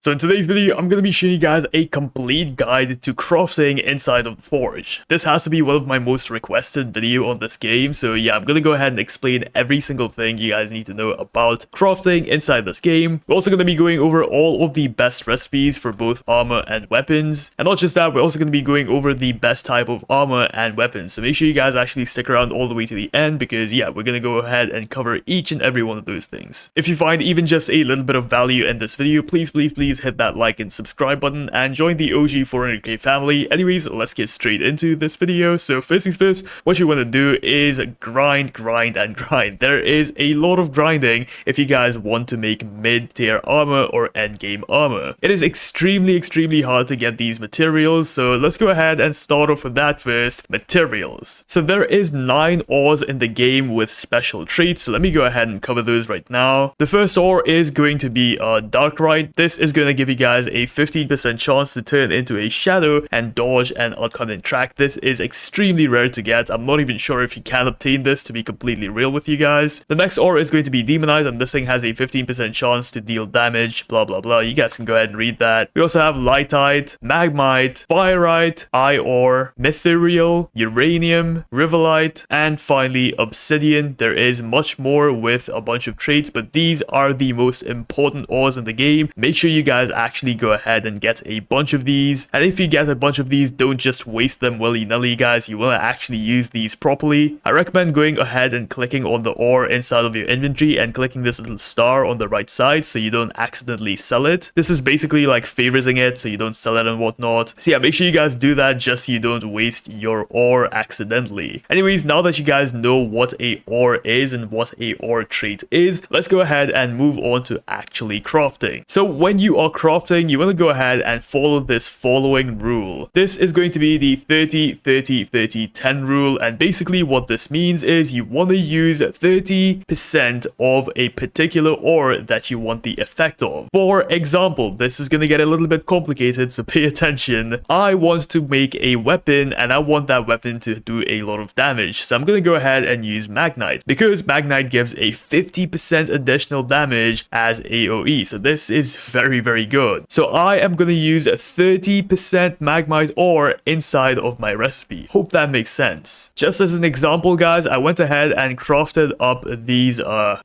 So in today's video, I'm going to be showing you guys a complete guide to crafting inside of the Forge. This has to be one of my most requested video on this game, so yeah, I'm going to go ahead and explain every single thing you guys need to know about crafting inside this game. We're also going to be going over all of the best recipes for both armor and weapons, and not just that, we're also going to be going over the best type of armor and weapons, so make sure you guys actually stick around all the way to the end, because yeah, we're going to go ahead and cover each and every one of those things. If you find even just a little bit of value in this video, please hit that like and subscribe button and join the OG 400k family. Anyways, let's get straight into this video. So first things first, what you want to do is grind. There is a lot of grinding if you guys want to make mid-tier armor or endgame armor. It is extremely hard to get these materials, so let's go ahead and start off with that first. Materials. So there is 9 ores in the game with special traits, so let me go ahead and cover those right now. The first ore is going to be darklight. This is going to give you guys a 15% chance to turn into a shadow and dodge an oncoming track. This is extremely rare to get. I'm not even sure if you can obtain this, to be completely real with you guys. The next ore is going to be demonite, and this thing has a 15% chance to deal damage, blah blah blah. You guys can go ahead and read that. We also have lightite, magmite, fireite, ore, mithril, uranium, riverite, and finally obsidian. There is much more with a bunch of traits, but these are the most important ores in the game. Make sure you guys actually go ahead and get a bunch of these, and if you get a bunch of these, don't just waste them willy-nilly, guys. You want to actually use these properly. I recommend going ahead and clicking on the ore inside of your inventory and clicking this little star on the right side so you don't accidentally sell it. This is basically like favoriting it so you don't sell it and whatnot. So yeah, make sure you guys do that just so you don't waste your ore accidentally. Anyways, now that you guys know what a ore is and what a ore trait is, let's go ahead and move on to actually crafting. So when you are crafting, you want to go ahead and follow this following rule. This is going to be the 30-30-30-10 rule, and basically what this means is you want to use 30% of a particular ore that you want the effect of. For example, this is going to get a little bit complicated, so pay attention. I want to make a weapon and I want that weapon to do a lot of damage, so I'm going to go ahead and use magnite, because magnite gives a 50% additional damage as AoE, so this is very good. So I am going to use 30% magmite ore inside of my recipe. Hope that makes sense. Just as an example, guys, I went ahead and crafted up these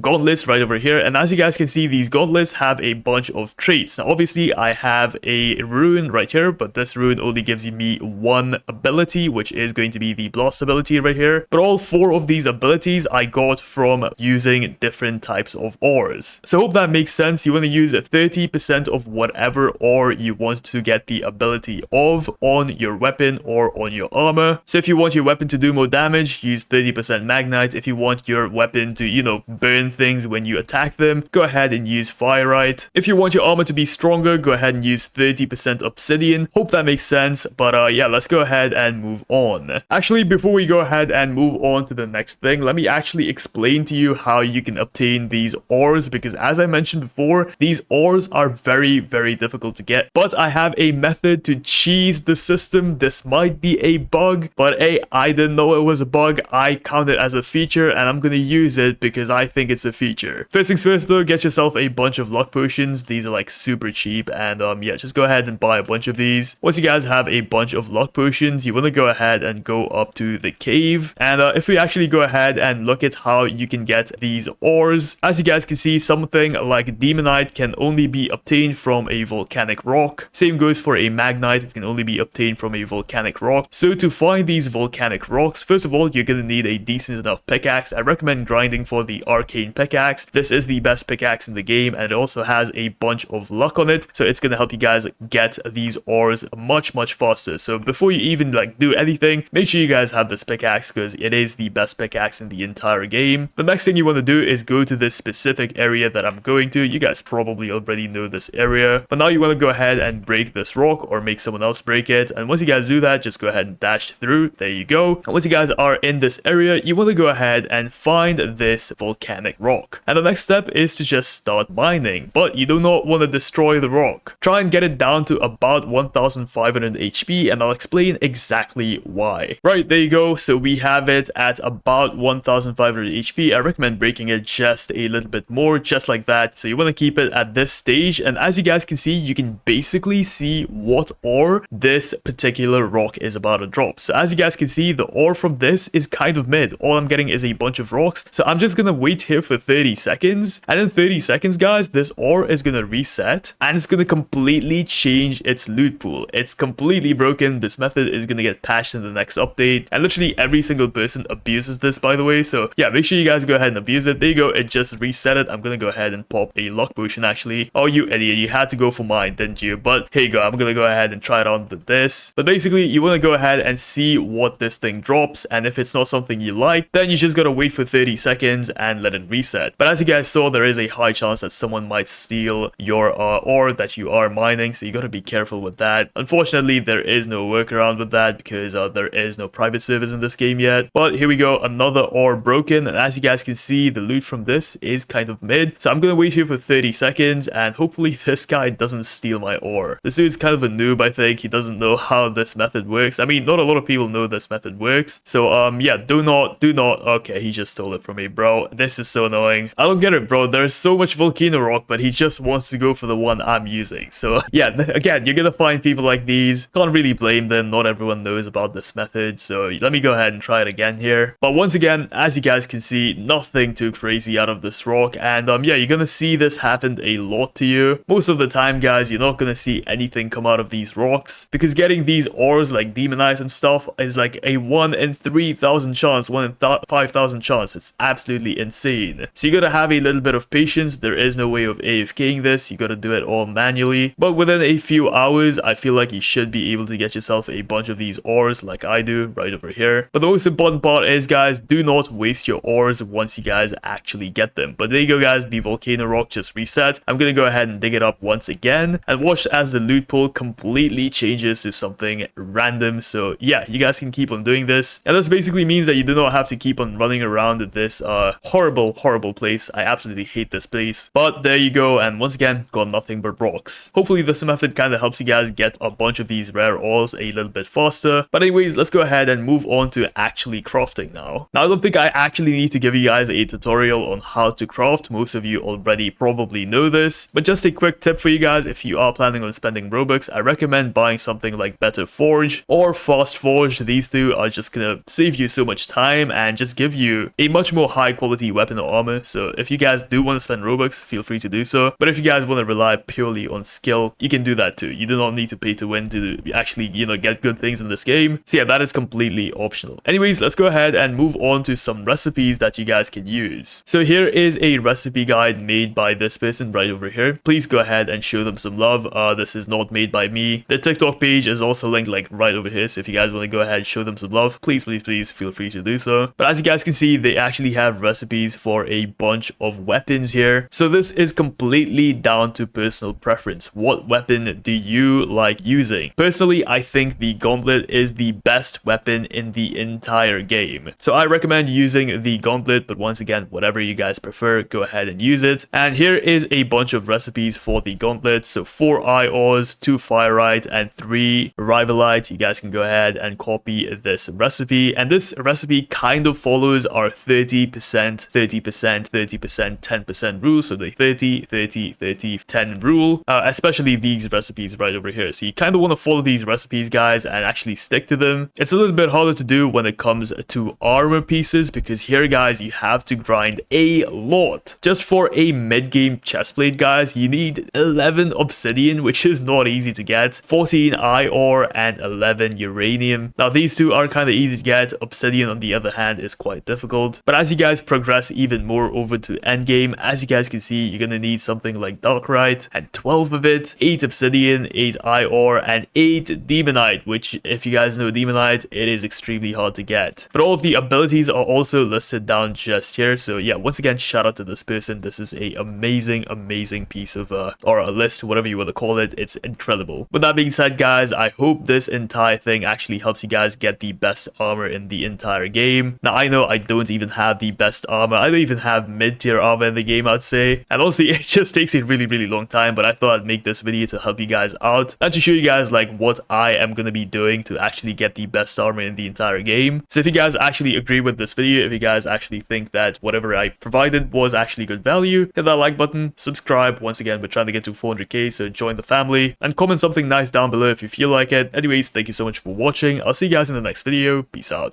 gauntlets right over here, and as you guys can see, these gauntlets have a bunch of traits. Now obviously I have a rune right here, but this rune only gives me one ability, which is going to be the blast ability right here, but all 4 of these abilities I got from using different types of ores. So hope that makes sense. You want to use 30% of whatever ore you want to get the ability of on your weapon or on your armor. So if you want your weapon to do more damage, use 30% magnite. If you want your weapon to, you know, burn things when you attack them, go ahead and use fireite. If you want your armor to be stronger, go ahead and use 30% obsidian. Hope that makes sense, but yeah, let's go ahead and move on. Actually, before we go ahead and move on to the next thing, let me actually explain to you how you can obtain these ores, because as I mentioned before, these ores are very difficult to get, but I have a method to cheese the system. This might be a bug, but hey, I didn't know it was a bug. I count it as a feature, and I'm gonna use it because I think it's a feature. First things first though, get yourself a bunch of luck potions. These are like super cheap, and yeah, just go ahead and buy a bunch of these. Once you guys have a bunch of luck potions, you want to go ahead and go up to the cave, and if we actually go ahead and look at how you can get these ores, as you guys can see, something like demonite can only be obtained from a volcanic rock. Same goes for a magnite, it can only be obtained from a volcanic rock. So to find these volcanic rocks, first of all, you're gonna need a decent enough pickaxe. I recommend grinding for the arcane pickaxe. This is the best pickaxe in the game, and it also has a bunch of luck on it, so it's gonna help you guys get these ores much faster. So before you even like do anything, make sure you guys have this pickaxe, because it is the best pickaxe in the entire game. The next thing you want to do is go to this specific area that I'm going to. You guys probably already know this area, but now you want to go ahead and break this rock or make someone else break it. And once you guys do that, just go ahead and dash through. There you go. And once you guys are in this area, you want to go ahead and find this volcanic rock. And the next step is to just start mining, but you do not want to destroy the rock. Try and get it down to about 1500 HP, and I'll explain exactly why. Right, there you go. So we have it at about 1500 HP. I recommend breaking it just a little bit more, just like that. So you want to keep it at this stage, and And as you guys can see, you can basically see what ore this particular rock is about to drop. So as you guys can see, the ore from this is kind of mid. All I'm getting is a bunch of rocks. So I'm just gonna wait here for 30 seconds. And in 30 seconds, guys, this ore is gonna reset and it's gonna completely change its loot pool. It's completely broken. This method is gonna get patched in the next update. And literally every single person abuses this, by the way. So yeah, make sure you guys go ahead and abuse it. There you go. It just reset it. I'm gonna go ahead and pop a luck potion actually. Oh, you idiot. You had to go for mine, didn't you? But here you go. I'm gonna go ahead and try it on this. But basically, you want to go ahead and see what this thing drops. And if it's not something you like, then you just gotta wait for 30 seconds and let it reset. But as you guys saw, there is a high chance that someone might steal your ore that you are mining. So you gotta be careful with that. Unfortunately, there is no workaround with that because there is no private servers in this game yet. But here we go. Another ore broken. And as you guys can see, the loot from this is kind of mid. So I'm gonna wait here for 30 seconds and hopefully this guy doesn't steal my ore. This dude's kind of a noob, I think. He doesn't know how this method works. I mean, not a lot of people know this method works. So yeah, do not. Okay, he just stole it from me, bro. This is so annoying. I don't get it, bro. There's so much volcano rock, but he just wants to go for the one I'm using. So yeah, again, you're gonna find people like these. Can't really blame them. Not everyone knows about this method. So let me go ahead and try it again here. But once again, as you guys can see, nothing too crazy out of this rock. And yeah, you're gonna see this happen a lot to you. Most of the time, guys, you're not gonna see anything come out of these rocks because getting these ores like demonite and stuff is like a 1 in 3,000 chance, 1 in 5,000 chance. It's absolutely insane. So you gotta have a little bit of patience. There is no way of AFKing this. You gotta do it all manually. But within a few hours, I feel like you should be able to get yourself a bunch of these ores like I do right over here. But the most important part is, guys, do not waste your ores once you guys actually get them. But there you go, guys. The volcano rock just reset. I'm gonna go ahead and dig it up once again and watch as the loot pool completely changes to something random. So yeah, you guys can keep on doing this. And this basically means that you do not have to keep on running around this horrible place. I absolutely hate this place. But there you go. And once again, got nothing but rocks. Hopefully this method kind of helps you guys get a bunch of these rare ores a little bit faster. But anyways, let's go ahead and move on to actually crafting now. Now, I don't think I actually need to give you guys a tutorial on how to craft. Most of you already probably know this. But just a quick tip for you guys, if you are planning on spending Robux, I recommend buying something like Better Forge or Fast Forge. These two are just gonna save you so much time and just give you a much more high quality weapon or armor. So if you guys do want to spend Robux, feel free to do so. But if you guys want to rely purely on skill, you can do that too. You do not need to pay to win to actually, you know, get good things in this game. So yeah, that is completely optional. Anyways, let's go ahead and move on to some recipes that you guys can use. So here is a recipe guide made by this person right over here. Please go ahead and show them some love. This is not made by me. The TikTok page is also linked like right over here. So if you guys want to go ahead and show them some love, please feel free to do so. But as you guys can see, they actually have recipes for a bunch of weapons here. So this is completely down to personal preference. What weapon do you like using? Personally, I think the gauntlet is the best weapon in the entire game. So I recommend using the gauntlet, but once again, whatever you guys prefer, go ahead and use it. And here is a bunch of recipes for the gauntlet. So 4 eye ores, 2 firite, and 3 rivalite. You guys can go ahead and copy this recipe. And this recipe kind of follows our 30%, 30%, 30%, 10% rule. So the 30, 30, 30, 10 rule, especially these recipes right over here. So you kind of want to follow these recipes, guys, and actually stick to them. It's a little bit harder to do when it comes to armor pieces because here, guys, you have to grind a lot. Just for a mid-game chestplate, guys, you need 11 obsidian, which is not easy to get, 14 eye ore, and 11 uranium. Now, these two are kind of easy to get. Obsidian, on the other hand, is quite difficult. But as you guys progress even more over to endgame, as you guys can see, you're gonna need something like darkite and 12 of it, 8 obsidian, 8 eye ore, and 8 demonite, which if you guys know demonite, it is extremely hard to get. But all of the abilities are also listed down just here. So yeah, once again, shout out to this person. This is a amazing piece of or a list, whatever you want to call it. It's incredible. With that being said, guys, I hope this entire thing actually helps you guys get the best armor in the entire game. Now, I know I don't even have the best armor. I don't even have mid-tier armor in the game, I'd say. And honestly, it just takes a really long time, but I thought I'd make this video to help you guys out and to show you guys like what I am going to be doing to actually get the best armor in the entire game. So if you guys actually agree with this video, if you guys actually think that whatever I provided was actually good value, hit that like button, subscribe once again with We're trying to get to 400k, so join the family. And comment something nice down below if you feel like it. Anyways, thank you so much for watching. I'll see you guys in the next video. Peace out.